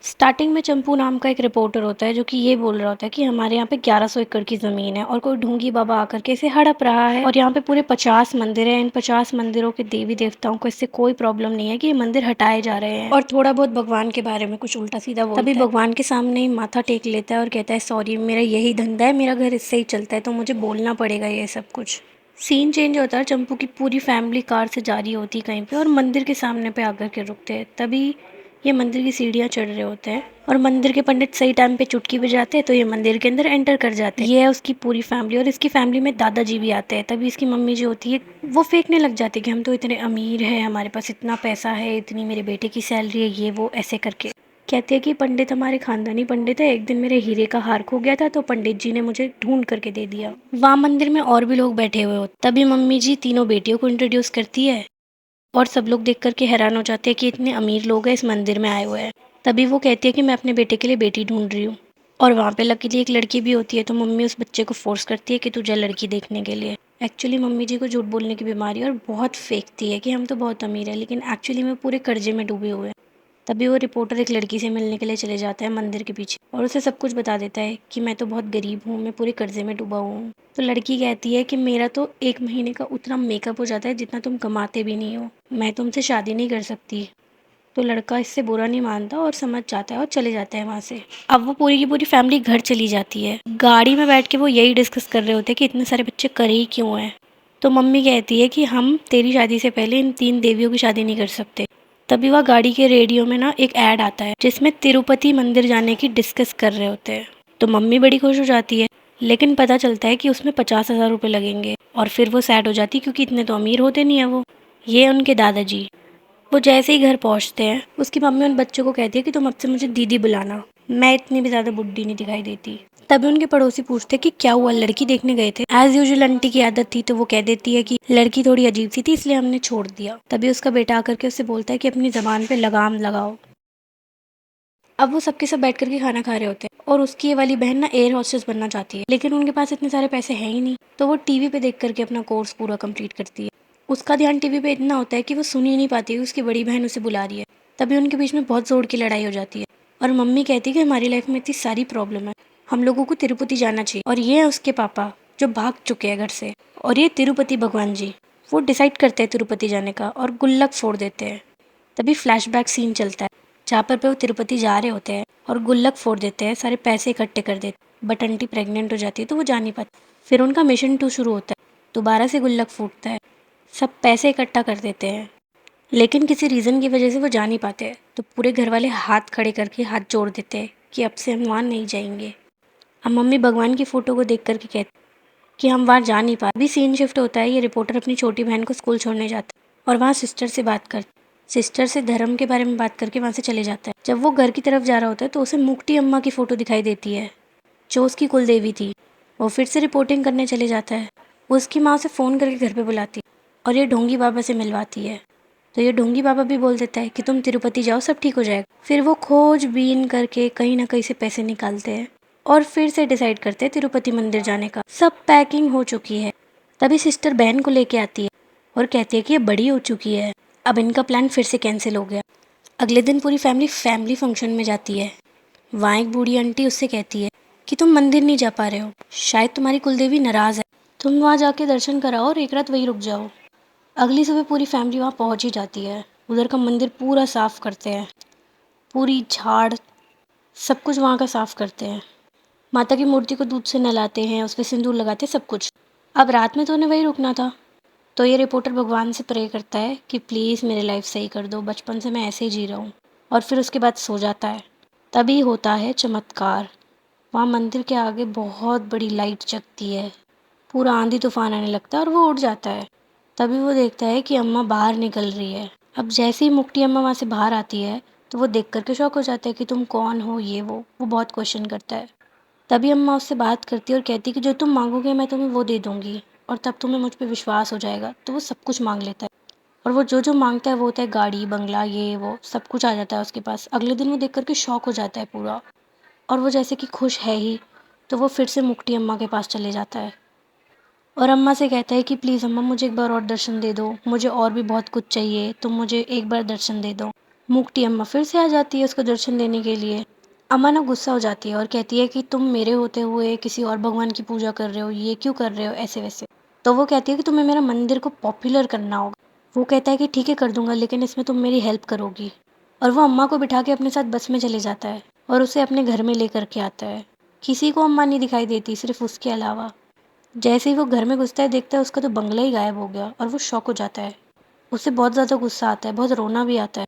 Starting में चंपू नाम का एक रिपोर्टर होता है जो कि ये बोल रहा होता है कि हमारे यहाँ पे 1100 एकड़ की ज़मीन है और कोई ढोंगी बाबा आकर के इसे हड़प रहा है और यहाँ पे पूरे 50 मंदिर हैं। इन 50 मंदिरों के देवी देवताओं को इससे कोई प्रॉब्लम नहीं है कि ये मंदिर हटाए जा रहे हैं और थोड़ा बहुत भगवान के बारे में कुछ उल्टा सीधा बोलता है। तभी भगवान के सामने ही माथा टेक लेता है और कहता है सॉरी, मेरा यही धंधा है, मेरा घर इससे ही चलता है, तो मुझे बोलना पड़ेगा ये सब कुछ। सीन चेंज होता है, चंपू की पूरी फैमिली कार से जा रही होती कहीं पे और मंदिर के सामने पे आकर के रुकते हैं। तभी ये मंदिर की सीढ़ियाँ चढ़ रहे होते हैं और मंदिर के पंडित सही टाइम पे चुटकी बजाते हैं तो ये मंदिर के अंदर एंटर कर जाते हैं। ये है उसकी पूरी फैमिली और इसकी फैमिली में दादाजी भी आते हैं। तभी इसकी मम्मी जो होती है वो फेंकने लग जाती है कि हम तो इतने अमीर हैं, हमारे पास इतना पैसा है, इतनी मेरे बेटे की सैलरी है, ये वो ऐसे करके कहते हैं कि पंडित हमारे खानदानी पंडित है, एक दिन मेरे हीरे का हार खो गया था तो पंडित जी ने मुझे ढूंढ करके दे दिया। वहाँ मंदिर में और भी लोग बैठे हुए होते। तभी मम्मी जी तीनों बेटियों को इंट्रोड्यूस करती है और सब लोग देख करके हैरान हो जाते हैं कि इतने अमीर लोग हैं इस मंदिर में आए हुए हैं। तभी वो कहती है कि मैं अपने बेटे के लिए बेटी ढूंढ रही हूँ और वहाँ पे लकीली एक लड़की भी होती है। तो मम्मी उस बच्चे को फोर्स करती है कि तू जा लड़की देखने के लिए। एक्चुअली मम्मी जी को झूठ बोलने की बीमारी है और बहुत फेंकती है कि हम तो बहुत अमीर हैं, लेकिन एक्चुअली में पूरे कर्जे में डूबे हुए हैं। तभी वो रिपोर्टर एक लड़की से मिलने के लिए चले जाता है मंदिर के पीछे और उसे सब कुछ बता देता है कि मैं तो बहुत गरीब हूँ, मैं पूरे कर्जे में डूबा हुआ हूँ। तो लड़की कहती है कि मेरा तो एक महीने का उतना मेकअप हो जाता है जितना तुम कमाते भी नहीं हो, मैं तुमसे शादी नहीं कर सकती। तो लड़का इससे बुरा नहीं मानता और समझ जाता है और चले जाता है वहाँ से। अब वो पूरी की पूरी फैमिली घर चली जाती है। गाड़ी में बैठ के वो यही डिस्कस कर रहे होते हैं कि इतने सारे बच्चे करे ही क्यों हैं। तो मम्मी कहती है कि हम तेरी शादी से पहले इन 3 देवियों की शादी नहीं कर सकते। तभी वह गाड़ी के रेडियो में ना एक ऐड आता है जिसमें तिरुपति मंदिर जाने की डिस्कस कर रहे होते हैं। तो मम्मी बड़ी खुश हो जाती है, लेकिन पता चलता है कि उसमें 50,000 रुपये लगेंगे और फिर वो सैड हो जाती है क्योंकि इतने तो अमीर होते नहीं है वो। ये उनके दादाजी। वो जैसे ही घर पहुंचते हैं उसकी मम्मी उन बच्चों को कहती है कि तुम अब से मुझे दीदी बुलाना, मैं इतनी भी ज़्यादा बुढ़ी नहीं दिखाई देती। तभी उनके पड़ोसी पूछते हैं कि क्या हुआ, लड़की देखने गए थे। एज यूजुअल आंटी की आदत थी तो वो कह देती है कि लड़की थोड़ी अजीब सी थी इसलिए हमने छोड़ दिया। तभी उसका बेटा आकर के उससे बोलता है कि अपनी जबान पे लगाम लगाओ। अब वो सबके सब बैठ करके खाना खा रहे होते हैं और उसकी ये वाली बहन ना एयर हॉस्टेस बनना चाहती है, लेकिन उनके पास इतने सारे पैसे हैं ही नहीं। तो वो टीवी पे देख करके अपना कोर्स पूरा कंप्लीट करती है। उसका ध्यान टीवी पे इतना होता है कि वो सुन ही नहीं पाती है उसकी बड़ी बहन उसे बुला रही है। तभी उनके बीच में बहुत जोर की लड़ाई हो जाती है और मम्मी कहती है कि हमारी लाइफ में इतनी सारी प्रॉब्लम है, हम लोगों को तिरुपति जाना चाहिए। और ये है उसके पापा जो भाग चुके हैं घर से, और ये तिरुपति भगवान जी। वो डिसाइड करते हैं तिरुपति जाने का और गुल्लक फोड़ देते हैं। तभी फ्लैशबैक सीन चलता है जहाँ पर पे वो तिरुपति जा रहे होते हैं और गुल्लक फोड़ देते हैं, सारे पैसे इकट्ठे कर देते। बट आंटी प्रेग्नेंट हो जाती है तो वो जा नहीं पाती। फिर उनका मिशन 2 शुरू होता है, दोबारा से गुल्लक फूटता है, सब पैसे इकट्ठा कर देते हैं, लेकिन किसी रीज़न की वजह से वो जा नहीं पाते हैं। तो पूरे घर वाले हाथ खड़े करके हाथ जोड़ देते हैं कि अब से हम वहाँ नहीं जाएंगे। अब मम्मी भगवान की फ़ोटो को देख करके कहती कि हम वहाँ जा नहीं पा। अभी सीन शिफ्ट होता है, ये रिपोर्टर अपनी छोटी बहन को स्कूल छोड़ने जाता है और वहाँ सिस्टर से बात कर सिस्टर से धर्म के बारे में बात करके वहाँ से चले जाता है। जब वो घर की तरफ जा रहा होता है तो उसे मुक्ति अम्मा की फ़ोटो दिखाई देती है जो उसकी कुल देवी थी। वो फिर से रिपोर्टिंग करने चले जाता है। वो उसकी माँ से फ़ोन करके घर पे बुलाती है और ये ढोंगी बाबा से मिलवाती है। तो ये ढोंगी बाबा भी बोल देता है कि तुम तिरुपति जाओ, सब ठीक हो जाएगा। फिर वो खोजबीन करके कहीं ना कहीं से पैसे निकालते हैं और फिर से डिसाइड करते हैं तिरुपति मंदिर जाने का। सब पैकिंग हो चुकी है। तभी सिस्टर बहन को लेके आती है और कहती है कि ये बड़ी हो चुकी है, अब इनका प्लान फिर से कैंसिल हो गया। अगले दिन पूरी फैमिली फंक्शन में जाती है। वहाँ एक बूढ़ी आंटी उससे कहती है कि तुम मंदिर नहीं जा पा रहे हो, शायद तुम्हारी कुलदेवी नाराज़ है, तुम वहाँ जाके दर्शन कराओ और एक रात वहीं रुक जाओ। अगली सुबह पूरी फैमिली वहाँ पहुँच ही जाती है। उधर का मंदिर पूरा साफ़ करते हैं, पूरी झाड़ सब कुछ वहाँ का साफ़ करते हैं। माता की मूर्ति को दूध से नहलाते हैं, उस पर सिंदूर लगाते, सब कुछ। अब रात में तो उन्हें वहीं रुकना था, तो ये रिपोर्टर भगवान से प्रे करता है कि प्लीज़ मेरी लाइफ सही कर दो, बचपन से मैं ऐसे ही जी रहा हूँ। और फिर उसके बाद सो जाता है। तभी होता है चमत्कार। वहाँ मंदिर के आगे बहुत बड़ी लाइट जगती है, पूरा आंधी तूफान आने लगता है और वो उड़ जाता है। तभी वो देखता है कि अम्मा बाहर निकल रही है। अब जैसे ही मुक्ति अम्मा वहाँ से बाहर आती है तो वो देख करके शॉक हो जाता है कि तुम कौन हो, ये वो बहुत क्वेश्चन करता है। तभी अम्मा उससे बात करती है और कहती है कि जो तुम मांगोगे मैं तुम्हें वो दे दूंगी और तब तुम्हें मुझ पे विश्वास हो जाएगा। तो वो सब कुछ मांग लेता है और वो जो जो मांगता है वो होता है गाड़ी, बंगला, ये वो सब कुछ आ जाता है उसके पास। अगले दिन वो देख करके शॉक हो जाता है पूरा, और वो जैसे कि खुश है ही, तो वो फिर से मुक्ति अम्मा के पास चले जाता है और अम्मा से कहता है कि प्लीज़ अम्मा मुझे एक बार और दर्शन दे दो, मुझे और भी बहुत कुछ चाहिए, तुम मुझे एक बार दर्शन दे दो। मूकटी अम्मा फिर से आ जाती है उसको दर्शन देने के लिए। अम्मा ना गुस्सा हो जाती है और कहती है कि तुम मेरे होते हुए किसी और भगवान की पूजा कर रहे हो, ये क्यों कर रहे हो ऐसे वैसे। तो वो कहती है कि तुम्हें मेरा मंदिर को पॉपुलर करना होगा। वो कहता है कि ठीक है कर दूंगा, लेकिन इसमें तुम मेरी हेल्प करोगी। और वो अम्मा को बिठा के अपने साथ बस में चले जाता है और उसे अपने घर में लेकर के आता है। किसी को अम्मा नहीं दिखाई देती, सिर्फ उसके अलावा। जैसे ही वो घर में घुसता है, देखता है उसका तो बंगला ही गायब हो गया और वो शॉक हो जाता है। उसे बहुत ज़्यादा गुस्सा आता है, बहुत रोना भी आता है।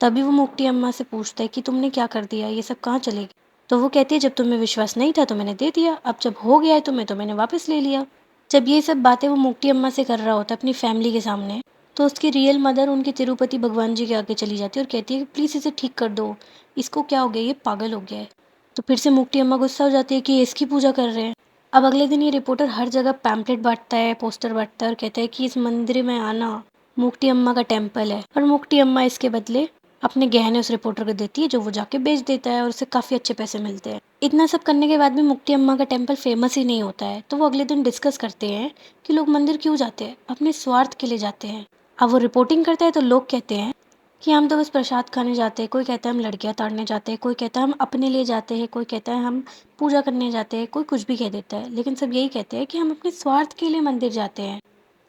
तभी वो मोटी अम्मा से पूछता है कि तुमने क्या कर दिया, ये सब कहाँ चले गए। तो वो कहती है जब तुम्हें विश्वास नहीं था तो मैंने दे दिया, अब जब हो गया है तुम्हें तो मैंने वापस ले लिया। जब ये सब बातें वो मोटी अम्मा से कर रहा होता है अपनी फैमिली के सामने, तो उसकी रियल मदर उनके तिरुपति भगवान जी के आगे चली जाती है और कहती है कि प्लीज़ इसे ठीक कर दो, इसको क्या हो गया, ये पागल हो गया है। तो फिर से मोटी अम्मा गुस्सा हो जाती है कि ये इसकी पूजा कर रहे हैं। अब अगले दिन ये रिपोर्टर हर जगह पैम्पलेट बांटता है, पोस्टर बांटता है और कहता है कि इस मंदिर में आना मुक्ति अम्मा का टेम्पल है। और मुक्ति अम्मा इसके बदले अपने गहने उस रिपोर्टर को देती है, जो वो जाके बेच देता है और उसे काफ़ी अच्छे पैसे मिलते हैं। इतना सब करने के बाद भी मुक्ति अम्मा का टेम्पल फेमस ही नहीं होता है। तो वो अगले दिन डिस्कस करते हैं कि लोग मंदिर क्यों जाते हैं, अपने स्वार्थ के लिए जाते हैं। अब वो रिपोर्टिंग करता है तो लोग कहते हैं कि हम तो बस प्रसाद खाने जाते हैं, कोई कहता है हम लड़कियां ताड़ने जाते हैं, कोई कहता है हम अपने लिए जाते हैं, कोई कहता है हम पूजा करने जाते हैं, कोई कुछ भी कह देता है, लेकिन सब यही कहते हैं कि हम अपने स्वार्थ के लिए मंदिर जाते हैं।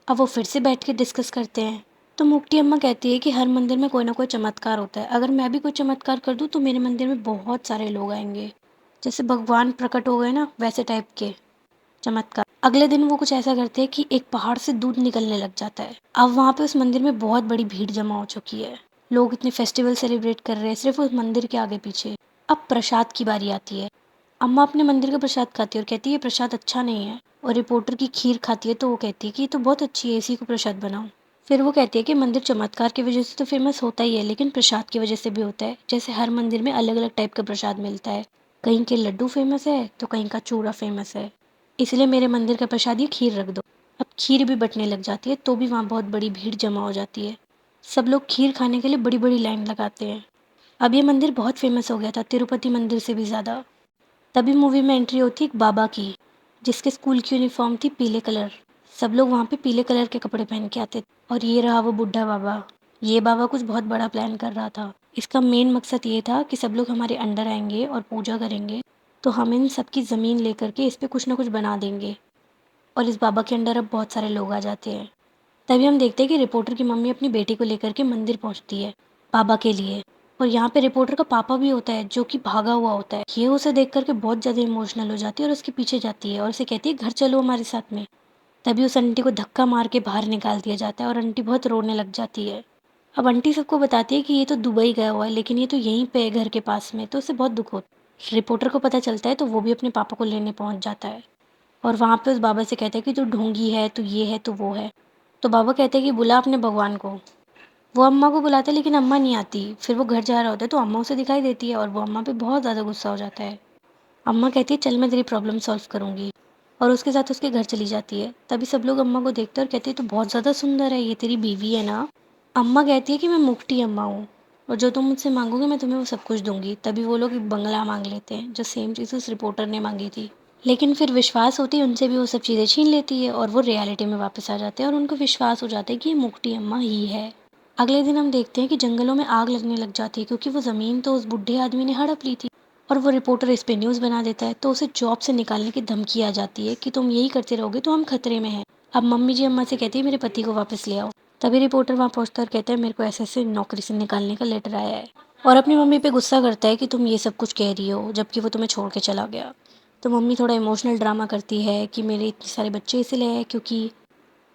अब वो फिर से बैठ के डिस्कस करते हैं। तो मुक्ति अम्मा कहती है कि हर मंदिर में कोई ना कोई चमत्कार होता है, अगर मैं भी कोई चमत्कार कर दूँ तो मेरे मंदिर में बहुत सारे लोग आएंगे, जैसे भगवान प्रकट हो गए ना वैसे टाइप के चमत्कार। अगले दिन वो कुछ ऐसा करते हैं कि एक पहाड़ से दूध निकलने लग जाता है। अब वहाँ पे उस मंदिर में बहुत बड़ी भीड़ जमा हो चुकी है, लोग इतने फेस्टिवल सेलिब्रेट कर रहे हैं सिर्फ उस मंदिर के आगे पीछे। अब प्रसाद की बारी आती है। अम्मा अपने मंदिर का प्रसाद खाती है और कहती है ये प्रसाद अच्छा नहीं है। और रिपोर्टर की खीर खाती है तो वो कहती है कि ये तो बहुत अच्छी है, इसी को प्रसाद बनाओ। फिर वो कहती है कि मंदिर चमत्कार की वजह से तो फेमस होता ही है, लेकिन प्रसाद की वजह से भी होता है। जैसे हर मंदिर में अलग अलग टाइप का प्रसाद मिलता है, कहीं के लड्डू फेमस है तो कहीं का चूड़ा फेमस है, इसलिए मेरे मंदिर का प्रसाद ये खीर रख दो। अब खीर भी बटने लग जाती है तो भी वहाँ बहुत बड़ी भीड़ जमा हो जाती है। सब लोग खीर खाने के लिए बड़ी बड़ी लाइन लगाते हैं। अब ये मंदिर बहुत फेमस हो गया था, तिरुपति मंदिर से भी ज़्यादा। तभी मूवी में एंट्री होती है एक बाबा की, जिसके स्कूल की यूनिफॉर्म थी पीले कलर। सब लोग वहाँ पे पीले कलर के कपड़े पहन के आते थे। और ये रहा वो बुढ़ा बाबा। ये बाबा कुछ बहुत बड़ा प्लान कर रहा था। इसका मेन मकसद ये था कि सब लोग हमारे अंडर आएंगे और पूजा करेंगे, तो हम इन सबकी ज़मीन लेकर के इस पे कुछ ना कुछ बना देंगे। और इस बाबा के अंडर अब बहुत सारे लोग आ जाते हैं। तभी हम देखते हैं कि रिपोर्टर की मम्मी अपनी बेटी को लेकर के मंदिर पहुंचती है बाबा के लिए। और यहाँ पे रिपोर्टर का पापा भी होता है जो कि भागा हुआ होता है। ये उसे देख करके बहुत ज़्यादा इमोशनल हो जाती है और उसके पीछे जाती है और उसे कहती है घर चलो हमारे साथ में। तभी उस आंटी को धक्का मार के बाहर निकाल दिया जाता है और आंटी बहुत रोने लग जाती है। अब आंटी सबको बताती है कि ये तो दुबई गया हुआ है, लेकिन ये तो यहीं पे है घर के पास में, तो उसे बहुत दुख होता है। रिपोर्टर को पता चलता है तो वो भी अपने पापा को लेने पहुंच जाता है। और वहाँ पे उस बाबा से कहता है कि तू ढोंगी है, तू ये है, तू वो है। तो बाबा कहते हैं कि बुला अपने भगवान को। वो अम्मा को बुलाता है लेकिन अम्मा नहीं आती। फिर वो घर जा रहा होता है तो अम्मा उसे दिखाई देती है और वो अम्मा पे बहुत ज़्यादा गुस्सा हो जाता है। अम्मा कहती है चल मैं तेरी प्रॉब्लम सॉल्व करूंगी, और उसके साथ उसके घर चली जाती है। तभी सब लोग अम्मा को देखते हैं और कहते हैं तू बहुत ज़्यादा सुंदर है, ये तेरी बीवी है ना। अम्मा कहती है कि मैं मुफ्ती अम्मा हूँ और जो तुम मुझसे मांगोगे मैं तुम्हें वो सब कुछ दूंगी। तभी वो लोग एक बंगला मांग लेते हैं, जो सेम चीज़ उस रिपोर्टर ने मांगी थी। लेकिन फिर विश्वास होती है उनसे भी वो सब चीज़ें छीन लेती है और वो रियलिटी में वापस आ जाते हैं और उनको विश्वास हो जाता है कि ये मुफ्ती अम्मा ही है। अगले दिन हम देखते हैं कि जंगलों में आग लगने लग जाती है, क्योंकि वो ज़मीन तो उस बुढ़े आदमी ने हड़प ली थी। और वो रिपोर्टर इस पे न्यूज़ बना देता है तो उसे जॉब से निकालने की धमकी आ जाती है कि तुम यही करते रहोगे तो हम खतरे में हैं। अब मम्मी जी अम्मा से कहती है मेरे पति को वापस ले आओ। तभी रिपोर्टर वहाँ पहुँचता है और कहता है मेरे को ऐसे ऐसे नौकरी से निकालने का लेटर आया है। और अपनी मम्मी पे गुस्सा करता है कि तुम ये सब कुछ कह रही हो जबकि वो तुम्हें छोड़ के चला गया। तो मम्मी थोड़ा इमोशनल ड्रामा करती है कि मेरे इतने सारे बच्चे इसलिए हैं क्योंकि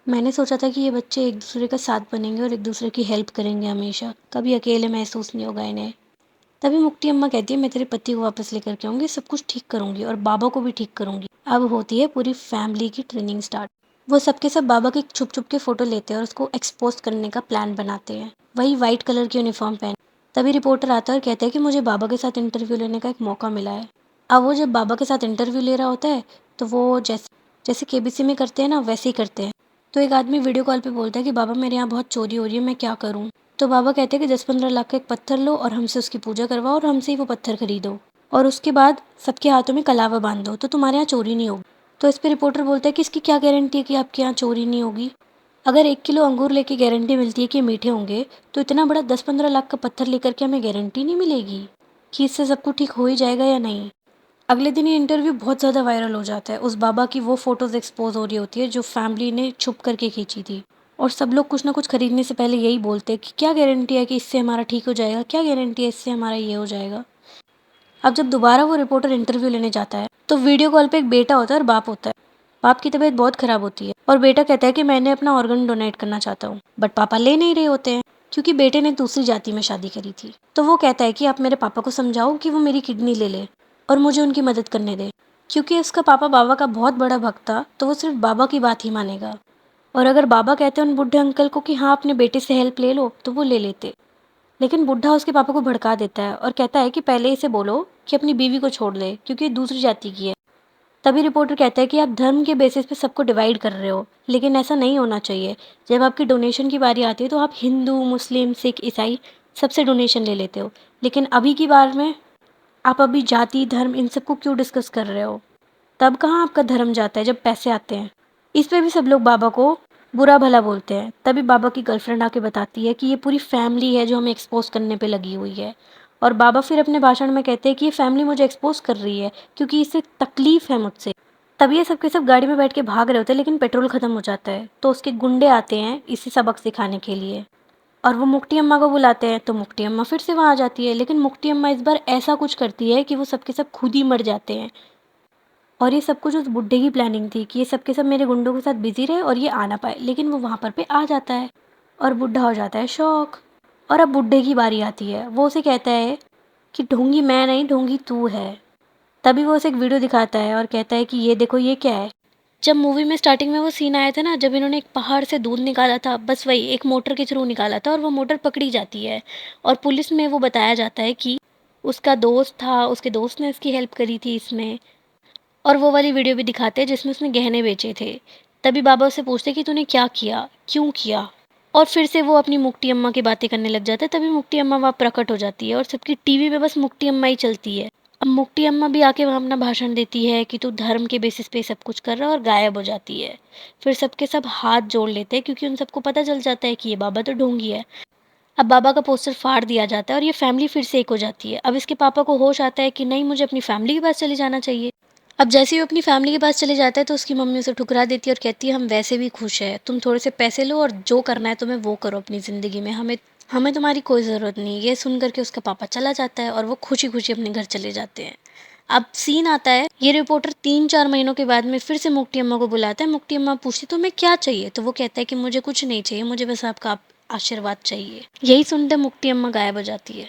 मैंने सोचा था कि ये बच्चे एक दूसरे का साथ बनेंगे और एक दूसरे की हेल्प करेंगे, हमेशा कभी अकेले महसूस नहीं होगा इन्हें। तभी मुक्ति अम्मा कहती है मैं तेरे पति को वापस लेकर के आऊंगी, सब कुछ ठीक करूंगी और बाबा को भी ठीक करूंगी। अब होती है पूरी फैमिली की ट्रेनिंग स्टार्ट। वो सबके सब बाबा की छुप छुप के फोटो लेते हैं और उसको एक्सपोज करने का प्लान बनाते हैं, वही वाइट कलर की यूनिफॉर्म पहन। तभी रिपोर्टर आता है और कहता है कि मुझे बाबा के साथ इंटरव्यू लेने का एक मौका मिला है। अब वो जब बाबा के साथ इंटरव्यू ले रहा होता है तो वो जैसे जैसे केबीसी में करते हैं ना वैसे ही करते हैं। तो एक आदमी वीडियो कॉल पे बोलता है कि बाबा मेरे यहाँ बहुत चोरी हो रही है, मैं क्या करूँ। तो बाबा कहते हैं कि 10-15 लाख का एक पत्थर लो और हमसे उसकी पूजा करवाओ और हमसे ही वो पत्थर खरीदो, और उसके बाद सबके हाथों में कलावा बांध दो तो तुम्हारे यहाँ चोरी नहीं होगी। तो इस पे रिपोर्टर बोलता है कि इसकी क्या गारंटी है कि आपके यहाँ चोरी नहीं होगी। अगर 1 किलो अंगूर लेके गारंटी मिलती है कि मीठे होंगे, तो इतना बड़ा 10-15 लाख का पत्थर लेकर के हमें गारंटी नहीं मिलेगी कि इससे सब कुछ ठीक हो ही जाएगा या नहीं। अगले दिन ये इंटरव्यू बहुत ज़्यादा वायरल हो जाता है। उस बाबा की वो फ़ोटोज़ एक्सपोज़ हो रही होती है जो फैमिली ने छुप करके खींची थी। और सब लोग कुछ ना कुछ खरीदने से पहले यही बोलते हैं कि क्या गारंटी है कि इससे हमारा ठीक हो जाएगा, क्या गारंटी है इससे हमारा ये हो जाएगा। अब जब दोबारा वो रिपोर्टर इंटरव्यू लेने जाता है, तो वीडियो कॉल पे एक बेटा होता है और बाप होता है। बाप की तबीयत बहुत खराब होती है और बेटा कहता है कि मैंने अपना ऑर्गन डोनेट करना चाहता हूँ, बट पापा ले नहीं रहे होते हैं क्योंकि बेटे ने दूसरी जाति में शादी करी थी। तो वो कहता है कि आप मेरे पापा को समझाओ कि वो मेरी किडनी ले ले और मुझे उनकी मदद करने दे। क्योंकि उसका पापा बाबा का बहुत बड़ा भक्त था, तो वो सिर्फ बाबा की बात ही मानेगा। और अगर बाबा कहते हैं उन बुढ़े अंकल को कि हाँ अपने बेटे से हेल्प ले लो, तो वो ले लेते। लेकिन बुढ़ा उसके पापा को भड़का देता है और कहता है कि पहले इसे बोलो कि अपनी बीवी को छोड़ दे क्योंकि ये दूसरी जाति की है। तभी रिपोर्टर कहता है कि आप धर्म के बेसिस पे सबको डिवाइड कर रहे हो, लेकिन ऐसा नहीं होना चाहिए। जब आपकी डोनेशन की बारी आती है तो आप हिंदू, मुस्लिम, सिख, ईसाई सबसे डोनेशन ले लेते हो, लेकिन अभी की बार में आप अभी जाति, धर्म इन सबको क्यों डिस्कस कर रहे हो? तब कहाँ आपका धर्म जाता है जब पैसे आते हैं। इस पे भी सब लोग बाबा को बुरा भला बोलते हैं। तभी बाबा की गर्लफ्रेंड आके बताती है कि ये पूरी फैमिली है जो हमें एक्सपोज करने पे लगी हुई है। और बाबा फिर अपने भाषण में कहते हैं कि ये फैमिली मुझे एक्सपोज कर रही है क्योंकि इससे तकलीफ है मुझसे। तभी ये सबके सब गाड़ी में बैठ के भाग रहे होते हैं, लेकिन पेट्रोल खत्म हो जाता है तो उसके गुंडे आते हैं इसे सबक सिखाने के लिए। और वो मुक्टी अम्मा को बुलाते हैं तो मुक्टी अम्मा फिर से वहाँ आ जाती है, लेकिन मुक्टी अम्मा इस बार ऐसा कुछ करती है कि वो सबके सब खुद ही मर जाते हैं। और ये सब कुछ उस बुड्ढे की प्लानिंग थी कि ये सब के सब मेरे गुंडों के साथ बिजी रहे और ये आ ना पाए, लेकिन वो वहाँ पर पे आ जाता है और बुड्ढा हो जाता है शौक। और अब बुड्ढे की बारी आती है, वो उसे कहता है कि ढोंगी मैं नहीं, ढोंगी तू है। तभी वो उसे एक वीडियो दिखाता है और कहता है कि ये देखो ये क्या है। जब मूवी में स्टार्टिंग में वो सीन आया था ना, जब इन्होंने एक पहाड़ से दूध निकाला था, बस वही एक मोटर के थ्रू निकाला था और वो मोटर पकड़ी जाती है। और पुलिस में वो बताया जाता है कि उसका दोस्त था, उसके दोस्त ने इसकी हेल्प करी थी इसमें। और वो वाली वीडियो भी दिखाते हैं जिसमें उसने गहने बेचे थे। तभी बाबा उससे पूछते कि तूने क्या किया, क्यों किया। और फिर से वो अपनी मुक्टी अम्मा की बातें करने लग जाता है। तभी मुक्टी अम्मा वहाँ प्रकट हो जाती है और सबकी टीवी पे बस मुक्टी अम्मा ही चलती है। अब मुक्टी अम्मा भी आके वहाँ अपना भाषण देती है कि तू धर्म के बेसिस पे सब कुछ कर रहा है, और गायब हो जाती है। फिर सबके सब हाथ जोड़ लेते हैं क्योंकि उन सबको पता चल जाता है कि ये बाबा तो ढोंगी है। अब बाबा का पोस्टर फाड़ दिया जाता है और ये फैमिली फिर से एक हो जाती है। अब इसके पापा को होश आता है कि नहीं, मुझे अपनी फैमिली के पास चले जाना चाहिए। अब जैसे ही वो अपनी फैमिली के पास चले जाता है तो उसकी मम्मी उसे ठुकरा देती है और कहती है हम वैसे भी खुश हैं, तुम थोड़े से पैसे लो और जो करना है तुम्हें वो करो अपनी ज़िंदगी में, हमें हमें तुम्हारी कोई ज़रूरत नहीं। ये सुन करके उसका पापा चला जाता है और वो खुशी खुशी अपने घर चले जाते हैं। अब सीन आता है, ये रिपोर्टर 3-4 महीनों के बाद में फिर से मुक्टी अम्मा को बुलाता है। मुक्टी अम्मा पूछती तुम्हें क्या चाहिए, तो वो कहता है कि मुझे कुछ नहीं चाहिए, मुझे बस आपका आशीर्वाद चाहिए। यही सुनते मुक्टी अम्मा गायब हो जाती है।